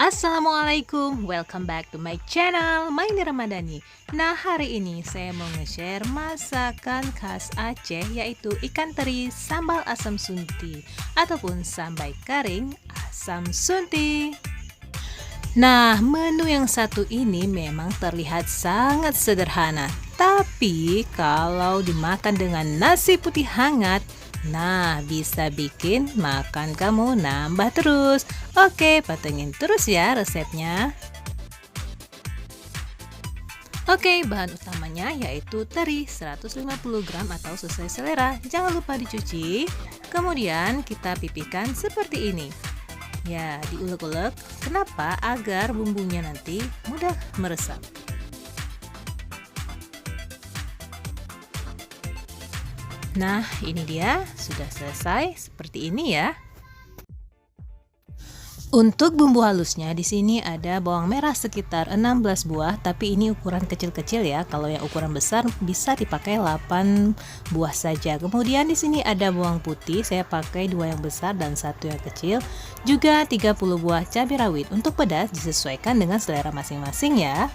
Assalamualaikum, welcome back to my channel, Maini Ramadhani. Nah, hari ini saya mau nge-share masakan khas Aceh, yaitu ikan teri sambal asam sunti ataupun sambai kering asam sunti. Nah, menu yang satu ini memang terlihat sangat sederhana, tapi kalau dimakan dengan nasi putih hangat, nah, bisa bikin makan kamu nambah terus. Oke, patengin terus ya resepnya. Oke, bahan utamanya yaitu teri 150 gram atau sesuai selera. Jangan lupa dicuci. Kemudian kita pipihkan seperti ini. Ya, diulek-ulek. Kenapa? Agar bumbunya nanti mudah meresap. Nah, ini dia sudah selesai seperti ini ya. Untuk bumbu halusnya di sini ada bawang merah sekitar 16 buah, tapi ini ukuran kecil-kecil ya. Kalau yang ukuran besar bisa dipakai 8 buah saja. Kemudian di sini ada bawang putih, saya pakai 2 yang besar dan 1 yang kecil. Juga 30 buah cabai rawit. Untuk pedas disesuaikan dengan selera masing-masing ya.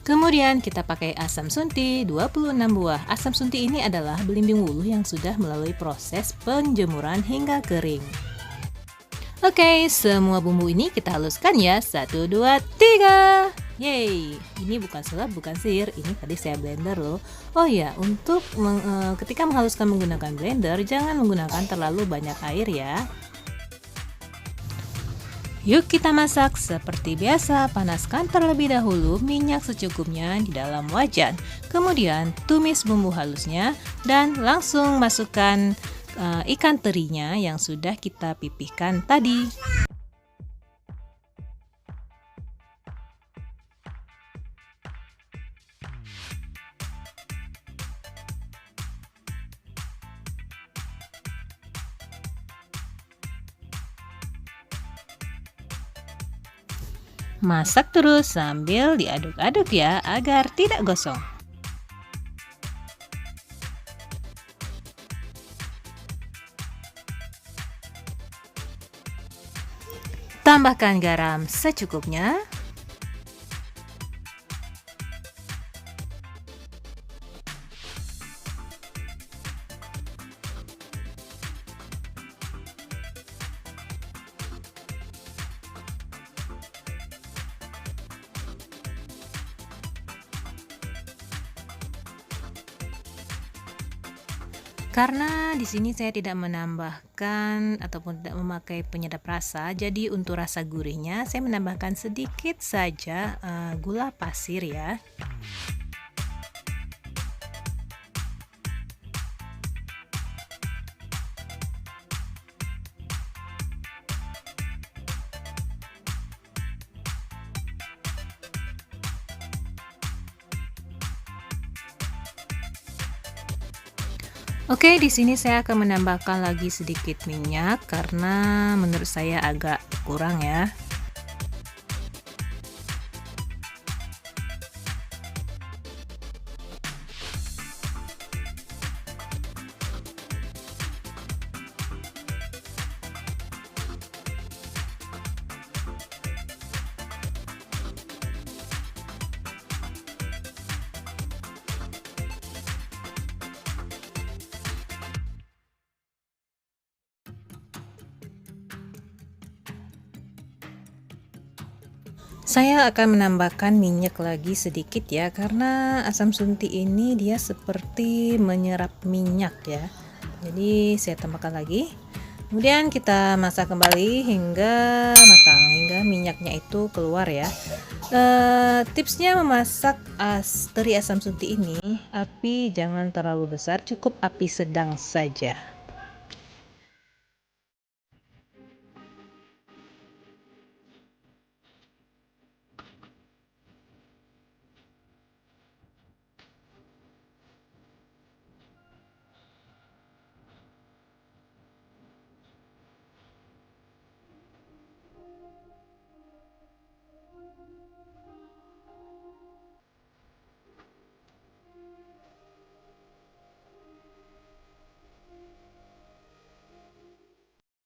Kemudian kita pakai asam sunti 26 buah. Asam sunti ini adalah belimbing wuluh yang sudah melalui proses penjemuran hingga kering. Oke, semua bumbu ini kita haluskan ya. 1, 2, 3. Yeay, ini bukan sulap, bukan sihir. Ini tadi saya blender loh. Oh ya, untuk ketika menghaluskan menggunakan blender, jangan menggunakan terlalu banyak air ya. Yuk kita masak seperti biasa. Panaskan terlebih dahulu minyak secukupnya di dalam wajan. Kemudian tumis bumbu halusnya dan langsung masukkan ikan terinya yang sudah kita pipihkan tadi. Masak terus sambil diaduk-aduk ya agar tidak gosong. Tambahkan garam secukupnya. Karena di sini saya tidak menambahkan ataupun tidak memakai penyedap rasa, jadi untuk rasa gurihnya saya menambahkan sedikit saja gula pasir ya. Oke, di sini saya akan menambahkan lagi sedikit minyak karena menurut saya agak kurang ya. Saya akan menambahkan minyak lagi sedikit ya, karena asam sunti ini dia seperti menyerap minyak ya. Jadi saya tambahkan lagi. Kemudian kita masak kembali hingga matang, hingga minyaknya itu keluar ya. Tipsnya memasak teri asam sunti ini, api jangan terlalu besar, cukup api sedang saja.